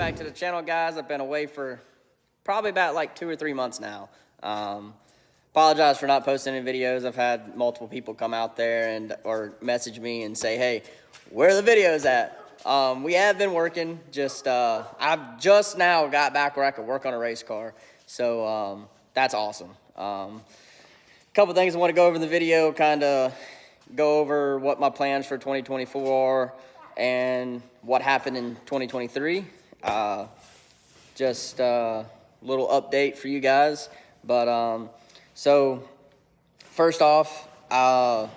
back to the channel, guys. I've been away for probably about like 2 or 3 months now. Apologize for not posting any videos. I've had multiple people come out there or message me and say, hey, where are the videos at? We have been working. I've just now got back where I could work on a race car. So that's awesome. Couple things I want to go over in the video, kind of go over what my plans for 2024 are and what happened in 2023. Just a little update for you guys. But so first off, I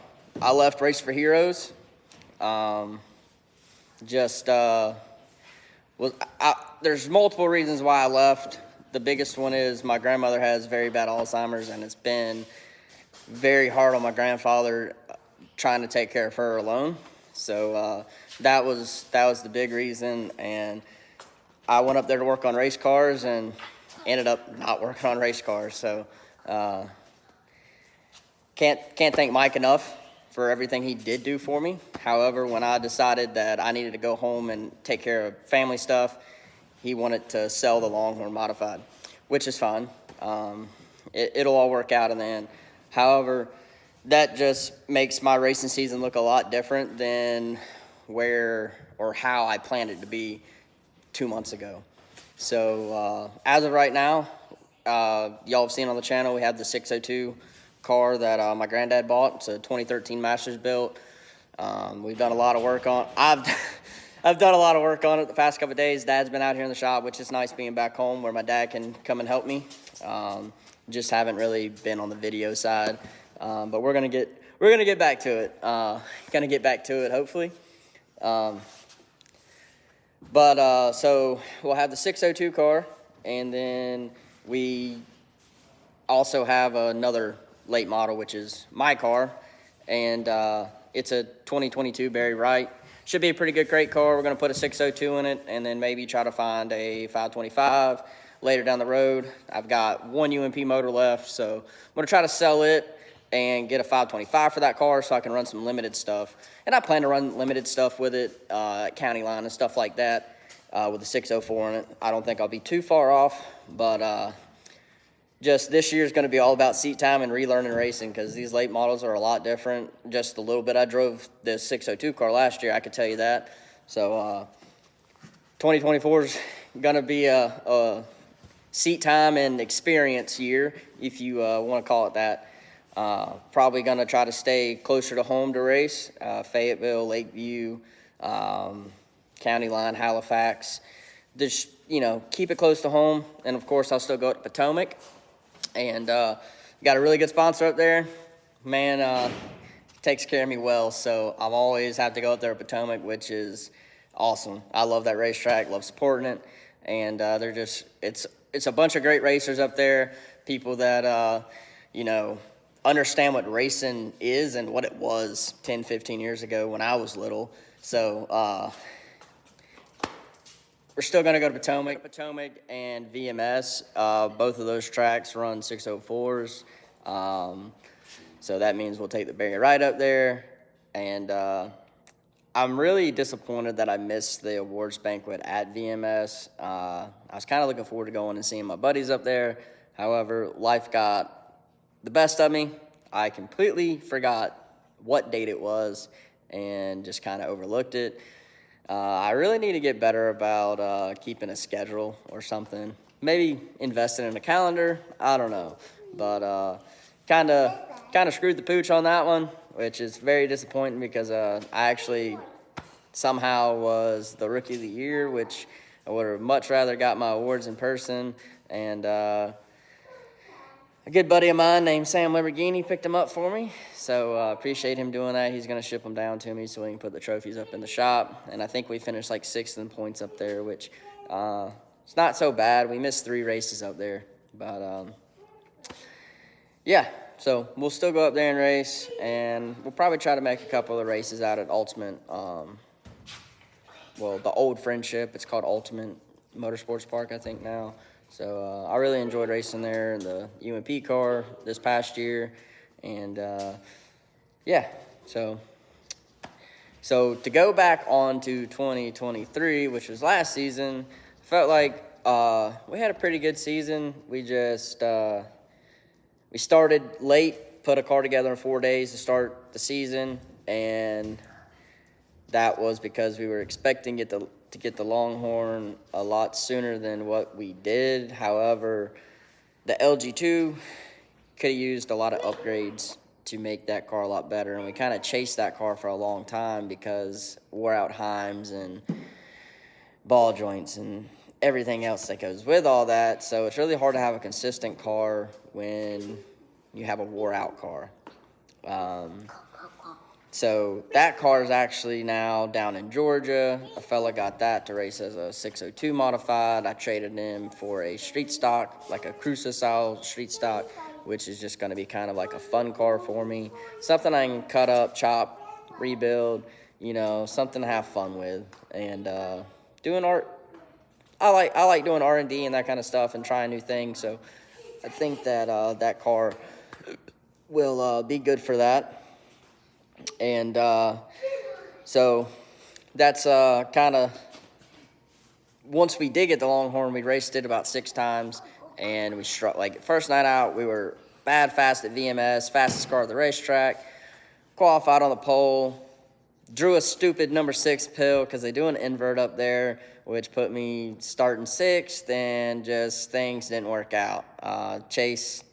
left Race for Heroes. There's multiple reasons why I left. The biggest one is my grandmother has very bad Alzheimer's, and it's been very hard on my grandfather trying to take care of her alone. So that was the big reason, and I went up there to work on race cars and ended up not working on race cars. So can't thank Mike enough for everything he did do for me. However, when I decided that I needed to go home and take care of family stuff, he wanted to sell the Longhorn modified, which is fine. It'll all work out in the end. However, that just makes my racing season look a lot different than where or how I planned it to be 2 months ago. So as of right now, y'all have seen on the channel, we have the 602 car that my granddad bought. It's a 2013 Masters built. We've done a lot of work on. I've done a lot of work on it the past couple of days. Dad's been out here in the shop, which is nice being back home where my dad can come and help me. Just haven't really been on the video side, but we're gonna get back to it. Gonna get back to it hopefully. So we'll have the 602 car, and then we also have another late model, which is my car, and it's a 2022 Barry Wright. Should be a pretty good crate car. We're going to put a 602 in it, and then maybe try to find a 525 later down the road. I've got one UMP motor left, so I'm going to try to sell it and get a 525 for that car so I can run some limited stuff. And I plan to run limited stuff with it, county line and stuff like that, with the 604 in it. I don't think I'll be too far off, but just this year is going to be all about seat time and relearning racing, because these late models are a lot different. Just a little bit I drove the 602 car last year, I could tell you that. So 2024 is going to be a seat time and experience year, if you want to call it that. Probably going to try to stay closer to home to race, Fayetteville, Lakeview, County Line, Halifax. Just, keep it close to home. And, of course, I'll still go to Potomac. And got a really good sponsor up there. Man, takes care of me well, so I'm always have to go up there at Potomac, which is awesome. I love that racetrack, love supporting it, and it's a bunch of great racers up there, people that, understand what racing is and what it was 10, 15 years ago when I was little. So we're still going to go to Potomac and VMS. Both of those tracks run 604s. So that means we'll take the Barry Wright up there. And I'm really disappointed that I missed the awards banquet at VMS. I was kind of looking forward to going and seeing my buddies up there. However, life got the best of me. I completely forgot what date it was and just kind of overlooked it. I really need to get better about keeping a schedule or something. Maybe investing in a calendar. I don't know. But kind of screwed the pooch on that one, which is very disappointing because I actually somehow was the Rookie of the Year, which I would have much rather got my awards in person. And a good buddy of mine named Sam Lamborghini picked them up for me, so appreciate him doing that. He's going to ship them down to me so we can put the trophies up in the shop, and I think we finished like 6th in points up there, which it's not so bad. We missed 3 races up there, but yeah, so we'll still go up there and race, and we'll probably try to make a couple of races out at Ultimate, the old Friendship. It's called Ultimate Motorsports Park, I think, now. So I really enjoyed racing there in the UMP car this past year. And, yeah, so to go back on to 2023, which was last season, felt like we had a pretty good season. We just we started late, put a car together in 4 days to start the season, and that was because we were expecting to get the Longhorn a lot sooner than what we did. However, the LG2 could have used a lot of upgrades to make that car a lot better, and we kind of chased that car for a long time because wore out Heims and ball joints and everything else that goes with all that. So it's really hard to have a consistent car when you have a wore out car. So that car is actually now down in Georgia. A fella got that to race as a 602 modified. I traded him for a street stock, like a Cruiser style street stock, which is just going to be kind of like a fun car for me. Something I can cut up, chop, rebuild, something to have fun with. And doing art, I like doing R&D and that kind of stuff and trying new things. So I think that that car will be good for that. And so that's kind of, once we did get the Longhorn, we raced it about 6 times, and we struck. Like, first night out, we were fast at VMS, fastest car at the racetrack, qualified on the pole, drew a stupid number 6 pill because they do an invert up there, which put me starting 6th, and just things didn't work out. Chase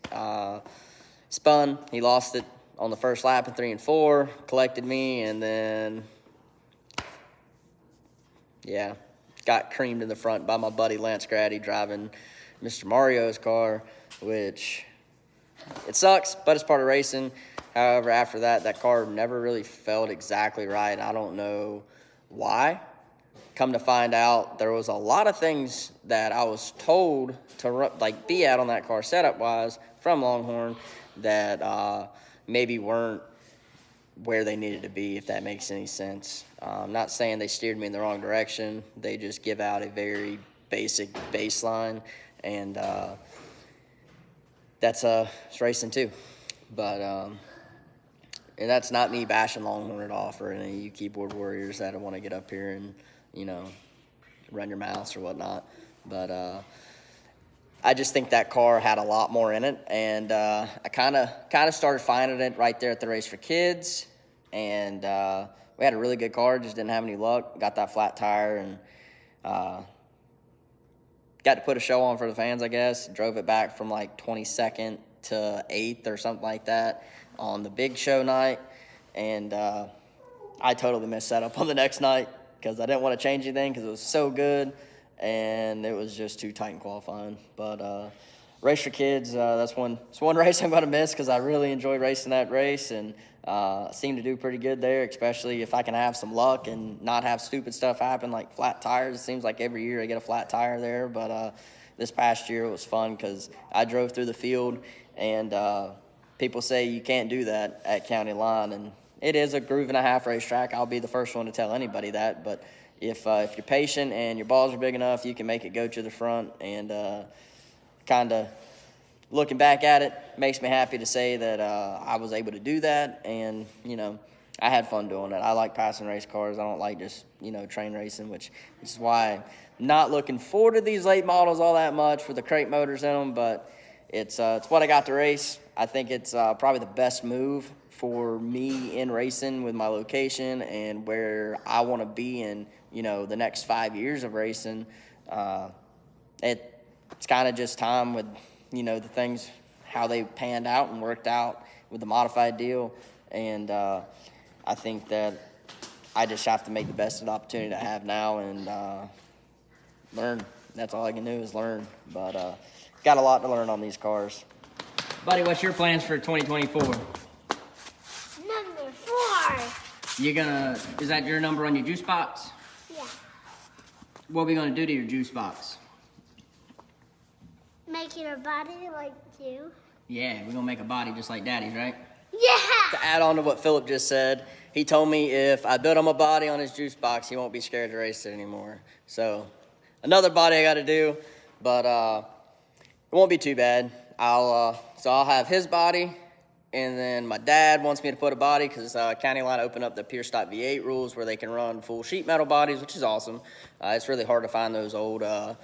spun, he lost it on the first lap in 3 and 4, collected me, and then, yeah, got creamed in the front by my buddy Lance Grady driving Mr. Mario's car, which it sucks, but it's part of racing. However, after that, that car never really felt exactly right. I don't know why. Come to find out, there was a lot of things that I was told to be at on that car setup-wise from Longhorn that maybe weren't where they needed to be, if that makes any sense. I'm not saying they steered me in the wrong direction. They just give out a very basic baseline, and that's it's racing too. But and that's not me bashing Longhorn at all for any of you keyboard warriors that want to get up here and run your mouths or whatnot. But I just think that car had a lot more in it, and I kind of started finding it right there at the Race for Kids, and we had a really good car, just didn't have any luck. Got that flat tire, and got to put a show on for the fans, I guess. Drove it back from like 22nd to 8th or something like that on the big show night, and I totally messed that up on the next night because I didn't want to change anything because it was so good. And it was just too tight in qualifying. But Race for Kids, it's one race I'm going to miss because I really enjoy racing that race, and seem to do pretty good there, especially if I can have some luck and not have stupid stuff happen like flat tires. It seems like every year I get a flat tire there, but this past year it was fun because I drove through the field, and people say you can't do that at County Line, and it is a groove and a half racetrack. I'll be the first one to tell anybody that, but if you're patient and your balls are big enough, you can make it go to the front. And kind of looking back at it, makes me happy to say that I was able to do that. And, I had fun doing it. I like passing race cars. I don't like just, train racing, which is why I'm not looking forward to these late models all that much with the crate motors in them. But it's what I got to race. I think it's probably the best move for me in racing with my location and where I want to be in, the next 5 years of racing. It's kind of just time with, the things, how they panned out and worked out with the modified deal. And I think that I just have to make the best of the opportunity I have now and learn. That's all I can do is learn. But got a lot to learn on these cars. Buddy, what's your plans for 2024? Number 4. Is that your number on your juice box? Yeah. What are we gonna do to your juice box? Make it a body like you. Yeah, we're gonna make a body just like Daddy's, right? Yeah. To add on to what Philip just said, he told me if I build him a body on his juice box, he won't be scared to race it anymore. So another body I gotta do, but it won't be too bad. I'll have his body, And then my dad wants me to put a body because County Line opened up the Pure Stock V8 rules where they can run full sheet metal bodies, which is awesome. It's really hard to find those older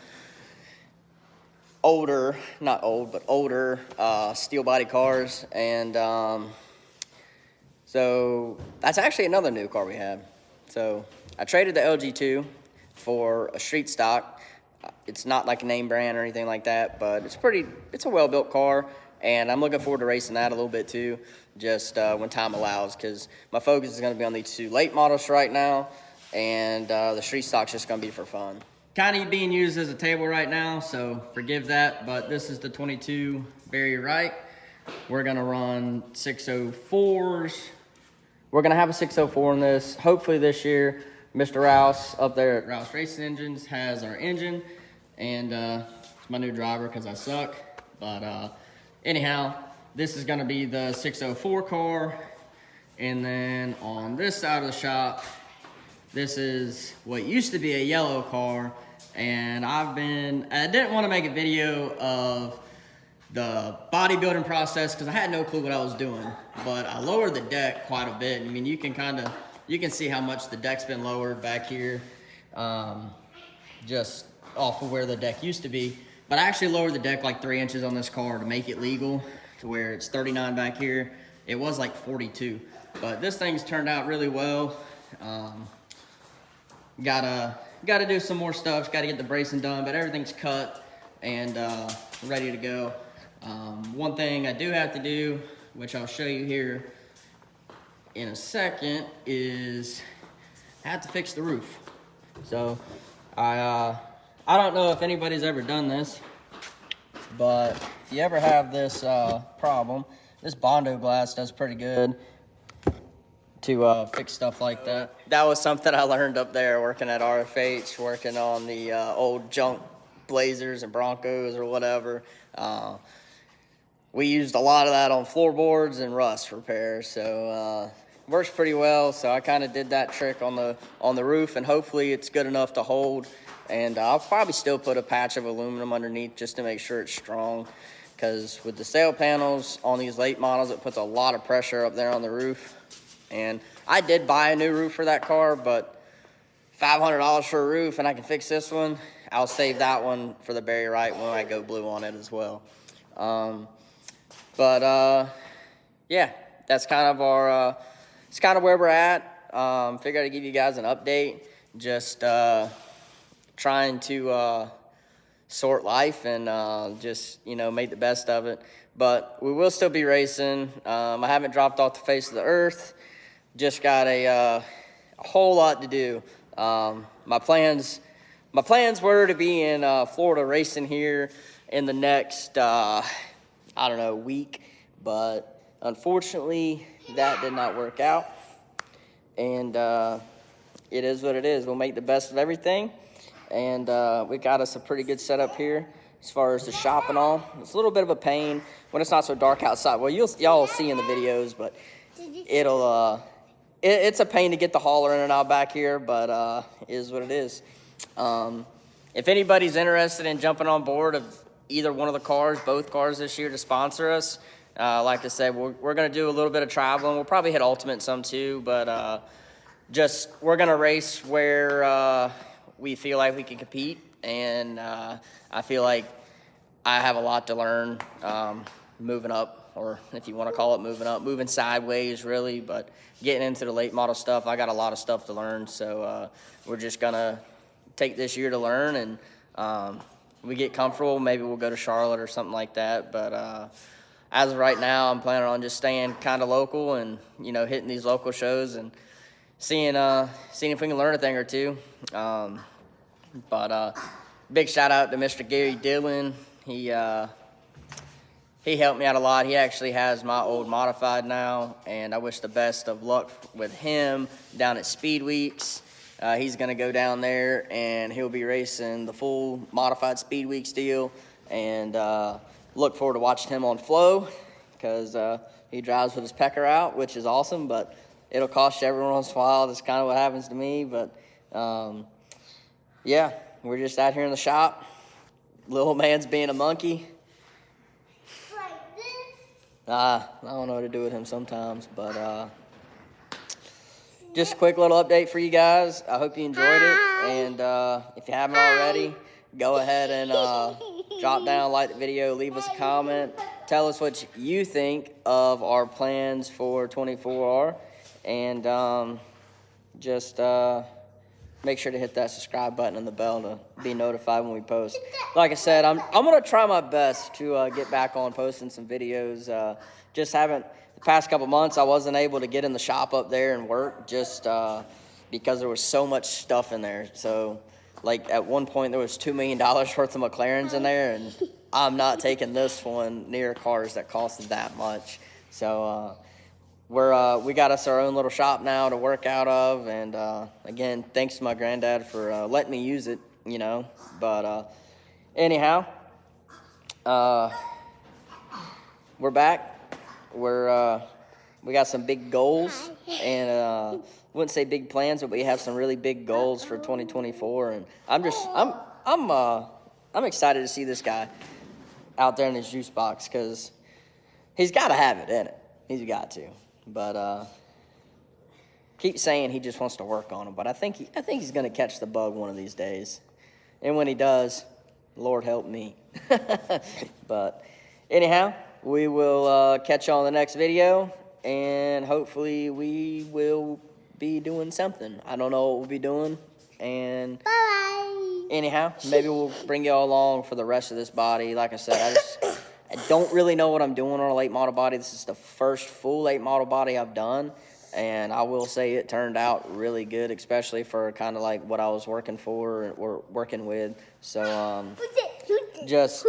steel body cars. And so that's actually another new car we have. So I traded the LG2 for a street stock. It's not like a name brand or anything like that, but it's a well-built car. And I'm looking forward to racing that a little bit too, just when time allows, because my focus is going to be on these two late models right now, and the street stock's just going to be for fun. Kind of being used as a table right now, so forgive that, but this is the 22 Barry Wright. We're going to run 604s. We're going to have a 604 in this, hopefully this year. Mr. Rouse up there at Rouse Racing Engines has our engine, and it's my new driver because I suck, but anyhow, this is going to be the 604 car, and then on this side of the shop, this is what used to be a yellow car, and I didn't want to make a video of the bodybuilding process because I had no clue what I was doing, but I lowered the deck quite a bit. I mean, you can see how much the deck's been lowered back here, just off of where the deck used to be. But I actually lowered the deck like 3 inches on this car to make it legal to where it's 39 back here. It was like 42, but this thing's turned out really well. Gotta do some more stuff. Gotta get the bracing done, but everything's cut and ready to go. One thing I do have to do, which I'll show you here in a second, is I have to fix the roof. So I don't know if anybody's ever done this, but if you ever have this problem, this Bondo glass does pretty good to fix stuff like that. That was something I learned up there working at RFH, working on the old junk Blazers and Broncos or whatever. We used a lot of that on floorboards and rust repair, so works pretty well. So I kind of did that trick on the roof, and hopefully it's good enough to hold. And I'll probably still put a patch of aluminum underneath just to make sure it's strong, because with the sail panels on these late models, it puts a lot of pressure up there on the roof. And I did buy a new roof for that car, but $500 for a roof and I can fix this one. I'll save that one for the Barry Wright when I go blue on it as well. Yeah, that's kind of our, it's kind of where we're at. Figured I'd give you guys an update. Just trying to sort life and just, make the best of it. But we will still be racing. I haven't dropped off the face of the earth. Just got a whole lot to do. My plans were to be in Florida racing here in the next, week. But unfortunately, that did not work out. And it is what it is. We'll make the best of everything. And we got us a pretty good setup here as far as the shop and all. It's a little bit of a pain when it's not so dark outside. Well, y'all will see in the videos, but it's a pain to get the hauler in and out back here, but it is what it is. If anybody's interested in jumping on board of either one of the cars, both cars this year to sponsor us, like I said, we're going to do a little bit of traveling. We'll probably hit Ultimate some too, but we're going to race where we feel like we can compete, and I feel like I have a lot to learn moving up, or if you want to call it moving sideways really, but getting into the late model stuff, I got a lot of stuff to learn, so we're just going to take this year to learn, and we get comfortable, maybe we'll go to Charlotte or something like that, but as of right now, I'm planning on just staying kind of local and, hitting these local shows and seeing if we can learn a thing or two. Big shout out to Mr. Gary Dillon. He helped me out a lot. He actually has my old modified now, and I wish the best of luck with him down at Speed Weeks. He's going to go down there, and he'll be racing the full modified Speed Weeks deal, and look forward to watching him on Flow, because he drives with his pecker out, which is awesome, but it'll cost you every once in a while. That's kind of what happens to me, but yeah, we're just out here in the shop. Little man's being a monkey. Like this. I don't know what to do with him sometimes, but just a quick little update for you guys. I hope you enjoyed it, and if you haven't already, go ahead and drop down, like the video, leave us a comment. Tell us what you think of our plans for 24R, and just make sure to hit that subscribe button and the bell to be notified when we post. Like I said, I'm gonna try my best to get back on posting some videos. Just haven't the past couple months. I wasn't able to get in the shop up there and work just because there was so much stuff in there. So, like at one point there was $2 million worth of McLarens in there, and I'm not taking this one near cars that cost that much. So we got us our own little shop now to work out of, and again, thanks to my granddad for letting me use it, you know. But anyhow, we're back. We got some big goals, and wouldn't say big plans, but we have some really big goals for 2024, and I'm excited to see this guy out there in his juice box, because he's got to have it in it. He's got to. But keep saying he just wants to work on them. But I think he's going to catch the bug one of these days. And when he does, Lord help me. But anyhow, we will catch you on the next video. And hopefully we will be doing something. I don't know what we'll be doing. And Bye. anyhow, maybe we'll bring you all along for the rest of this body. Like I said, I don't really know what I'm doing on a late model body. This is the first full late model body I've done, and I will say it turned out really good, especially for kind of like what I was working for or working with. So just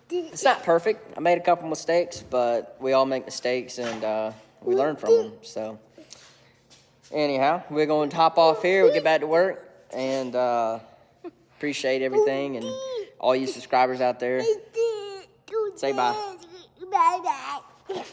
it's not perfect. I made a couple mistakes, but we all make mistakes, and we learn from them. So anyhow, we're going to hop off here. We'll get back to work, and appreciate everything and all you subscribers out there. Say bye. Bye bye.